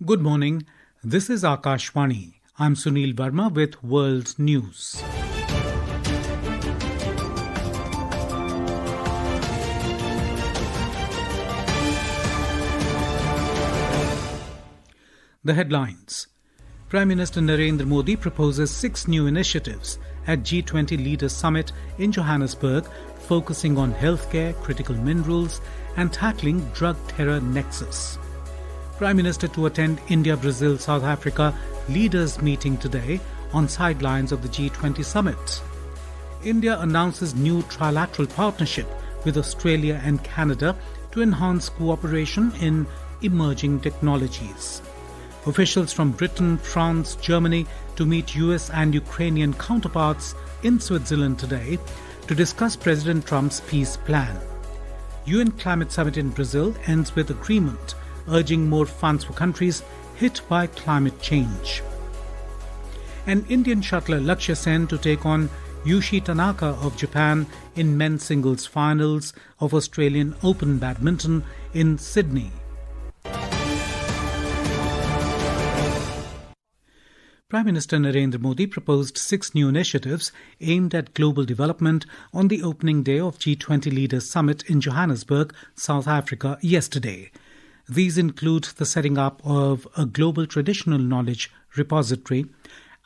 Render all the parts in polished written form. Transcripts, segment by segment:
Good morning. This is Akashvani. I'm Sunil Verma with World News. The headlines. Prime Minister Narendra Modi proposes 6 new initiatives at G20 Leaders Summit in Johannesburg, focusing on healthcare, critical minerals, and tackling drug terror nexus. Prime Minister to attend India, Brazil, South Africa leaders meeting today on sidelines of the G20 summit. India announces new trilateral partnership with Australia and Canada to enhance cooperation in emerging technologies. Officials from Britain, France, Germany to meet US and Ukrainian counterparts in Switzerland today to discuss President Trump's peace plan. UN Climate Summit in Brazil ends with agreement urging more funds for countries hit by climate change. An Indian shuttler Lakshya Sen to take on Yushi Tanaka of Japan in men's singles finals of Australian Open Badminton in Sydney. Prime Minister Narendra Modi proposed 6 new initiatives aimed at global development on the opening day of G20 Leaders Summit in Johannesburg, South Africa yesterday. These include the setting up of a global traditional knowledge repository,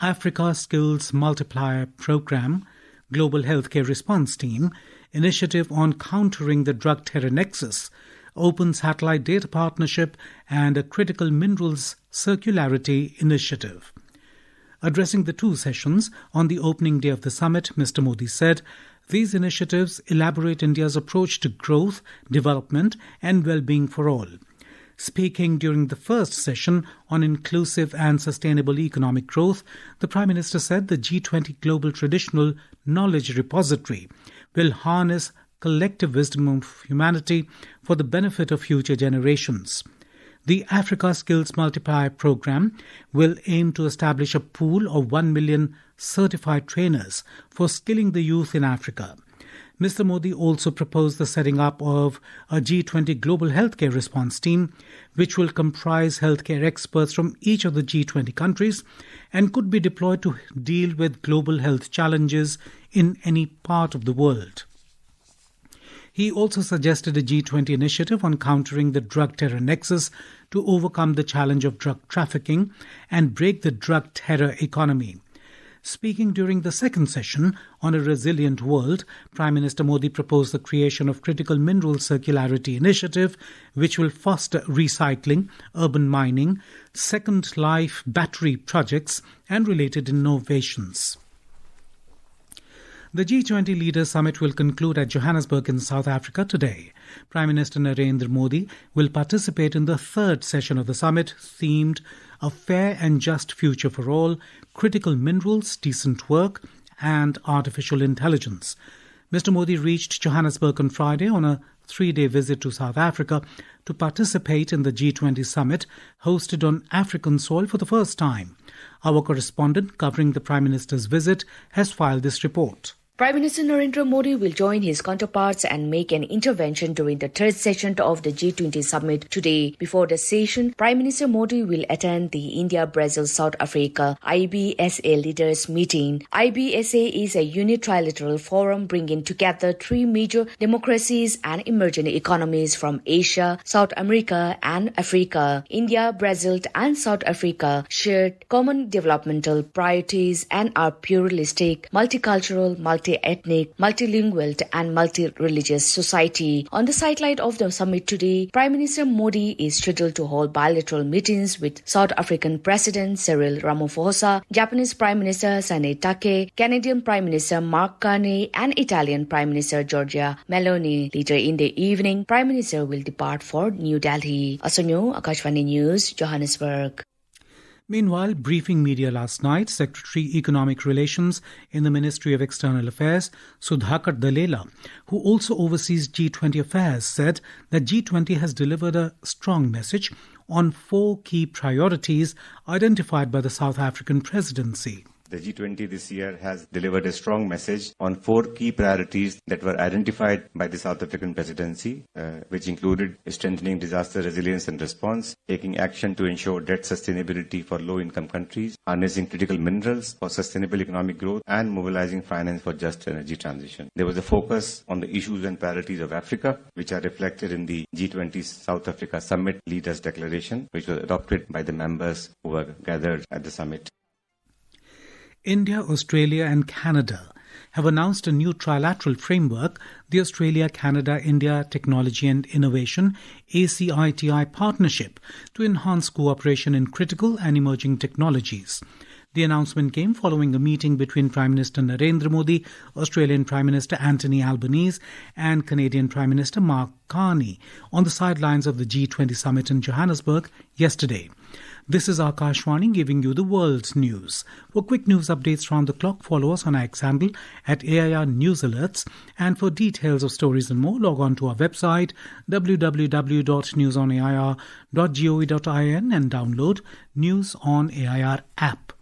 Africa Skills Multiplier Program, Global Healthcare Response Team, Initiative on Countering the Drug Terror Nexus, Open Satellite Data Partnership, and a Critical Minerals Circularity Initiative. Addressing the 2 sessions on the opening day of the summit, Mr. Modi said, these initiatives elaborate India's approach to growth, development, and well-being for all. Speaking during the first session on inclusive and sustainable economic growth, the Prime Minister said the G20 Global Traditional Knowledge Repository will harness collective wisdom of humanity for the benefit of future generations. The Africa Skills Multiplier Program will aim to establish a pool of 1 million certified trainers for skilling the youth in Africa. Mr. Modi also proposed the setting up of a G20 Global Healthcare Response Team, which will comprise healthcare experts from each of the G20 countries and could be deployed to deal with global health challenges in any part of the world. He also suggested a G20 initiative on countering the drug terror nexus to overcome the challenge of drug trafficking and break the drug terror economy. Speaking during the second session on a resilient world, Prime Minister Modi proposed the creation of Critical Minerals Circularity Initiative, which will foster recycling, urban mining, second life battery projects, and related innovations. The G20 Leaders Summit will conclude at Johannesburg in South Africa today. Prime Minister Narendra Modi will participate in the third session of the summit, themed A Fair and Just Future for All, Critical Minerals, Decent Work, and Artificial Intelligence. Mr. Modi reached Johannesburg on Friday on a 3-day visit to South Africa to participate in the G20 summit hosted on African soil for the first time. Our correspondent covering the Prime Minister's visit has filed this report. Prime Minister Narendra Modi will join his counterparts and make an intervention during the third session of the G20 summit today. Before the session, Prime Minister Modi will attend the India, Brazil, South Africa IBSA leaders meeting. IBSA is a unilateral forum bringing together 3 major democracies and emerging economies from Asia, South America, and Africa. India, Brazil, and South Africa share common developmental priorities and are pluralistic, multicultural, multi-ethnic, multilingual and multi-religious society. On the sideline of the summit today, Prime Minister Modi is scheduled to hold bilateral meetings with South African President Cyril Ramaphosa, Japanese Prime Minister Sanae Take, Canadian Prime Minister Mark Carney, and Italian Prime Minister Giorgia Meloni. Later in the evening, Prime Minister will depart for New Delhi. Asanyo, Akashvani News, Johannesburg. Meanwhile, briefing media last night, Secretary Economic Relations in the Ministry of External Affairs, Sudhakar Dalela, who also oversees G20 affairs, said that G20 has delivered a strong message on 4 key priorities identified by the South African presidency. The G20 this year has delivered a strong message on 4 key priorities that were identified by the South African presidency, which included strengthening disaster resilience and response, taking action to ensure debt sustainability for low-income countries, harnessing critical minerals for sustainable economic growth, and mobilizing finance for just energy transition. There was a focus on the issues and priorities of Africa, which are reflected in the G20 South Africa Summit Leaders Declaration, which was adopted by the members who were gathered at the summit. India, Australia and Canada have announced a new trilateral framework, the Australia-Canada-India Technology and Innovation ACITI Partnership, to enhance cooperation in critical and emerging technologies. The announcement came following a meeting between Prime Minister Narendra Modi, Australian Prime Minister Anthony Albanese and Canadian Prime Minister Mark Carney on the sidelines of the G20 summit in Johannesburg yesterday. This is Akashwani giving you the world's news. For quick news updates round the clock, follow us on our X handle at AIR News Alerts. And for details of stories and more, log on to our website www.newsonair.gov.in and download News on AIR app.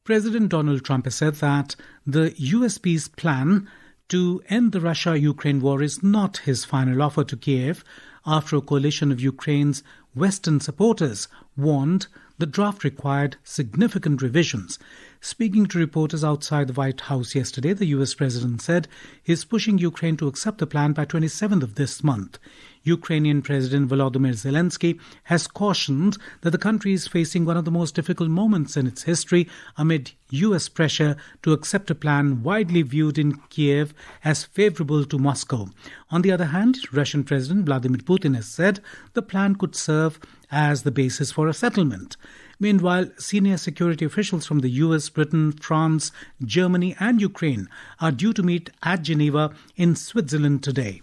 President Donald Trump has said that the USP's plan to end the Russia-Ukraine war is not his final offer to Kiev after a coalition of Ukraine's Western supporters warned the draft required significant revisions. Speaking to reporters outside the White House yesterday, the US president said he's pushing Ukraine to accept the plan by 27th of this month. Ukrainian President Volodymyr Zelensky has cautioned that the country is facing one of the most difficult moments in its history amid US pressure to accept a plan widely viewed in Kiev as favorable to Moscow. On the other hand, Russian President Vladimir Putin has said the plan could serve as the basis for a settlement. Meanwhile, senior security officials from the US, Britain, France, Germany and Ukraine are due to meet at Geneva in Switzerland today.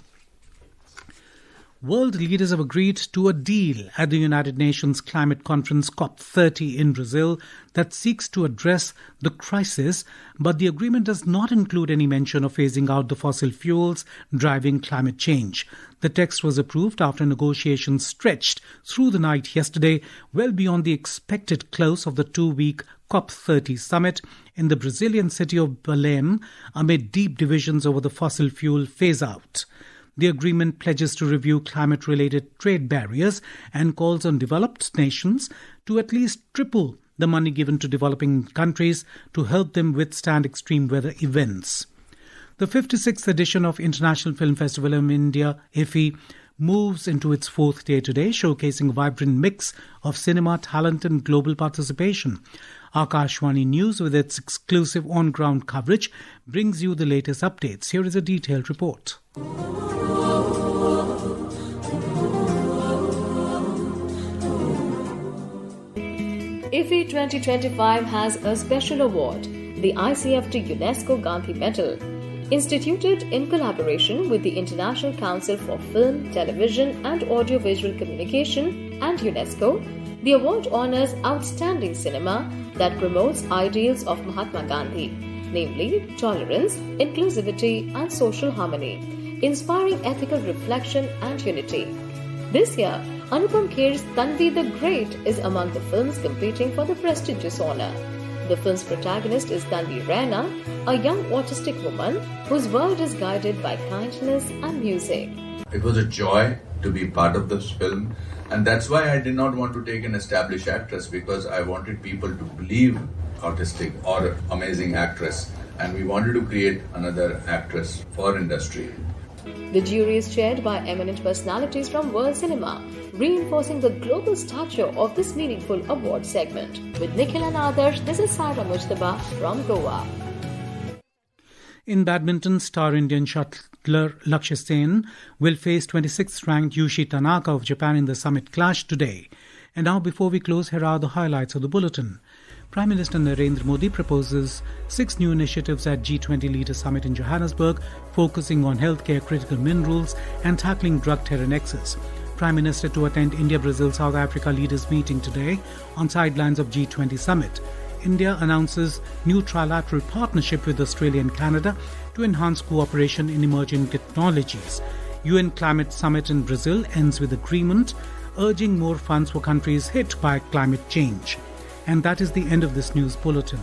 World leaders have agreed to a deal at the United Nations Climate Conference COP30 in Brazil that seeks to address the crisis, but the agreement does not include any mention of phasing out the fossil fuels driving climate change. The text was approved after negotiations stretched through the night yesterday, well beyond the expected close of the 2-week COP30 summit in the Brazilian city of Belém amid deep divisions over the fossil fuel phase-out. The agreement pledges to review climate-related trade barriers and calls on developed nations to at least triple the money given to developing countries to help them withstand extreme weather events. The 56th edition of International Film Festival in India, IFFI, moves into its 4th day today, showcasing a vibrant mix of cinema, talent and global participation. Akashwani News, with its exclusive on-ground coverage, brings you the latest updates. Here is a detailed report. IFFI 2025 has a special award, the ICFT UNESCO Gandhi Medal. Instituted in collaboration with the International Council for Film, Television and Audiovisual Communication and UNESCO, the award honors outstanding cinema that promotes ideals of Mahatma Gandhi, namely tolerance, inclusivity and social harmony, inspiring ethical reflection and unity. This year, Anupam Kher's Tanvi the Great is among the films competing for the prestigious honor. The film's protagonist is Tanvi Raina, a young autistic woman whose world is guided by kindness and music. It was a joy to be part of this film, and that's why I did not want to take an established actress, because I wanted people to believe autistic or amazing actress, and we wanted to create another actress for industry. The jury is chaired by eminent personalities from world cinema, reinforcing the global stature of this meaningful award segment. With Nikhil and Adarsh, this is Saira Mujtaba from Goa. In badminton, star Indian shuttler Lakshya Sen will face 26th ranked Yushi Tanaka of Japan in the summit clash today. And now, before we close, here are the highlights of the bulletin. Prime Minister Narendra Modi proposes 6 new initiatives at G20 Leaders Summit in Johannesburg, focusing on healthcare, critical minerals and tackling drug terror nexus. Prime Minister to attend India-Brazil-South Africa leaders meeting today on sidelines of G20 Summit. India announces new trilateral partnership with Australia and Canada to enhance cooperation in emerging technologies. UN Climate Summit in Brazil ends with agreement urging more funds for countries hit by climate change. And that is the end of this news bulletin.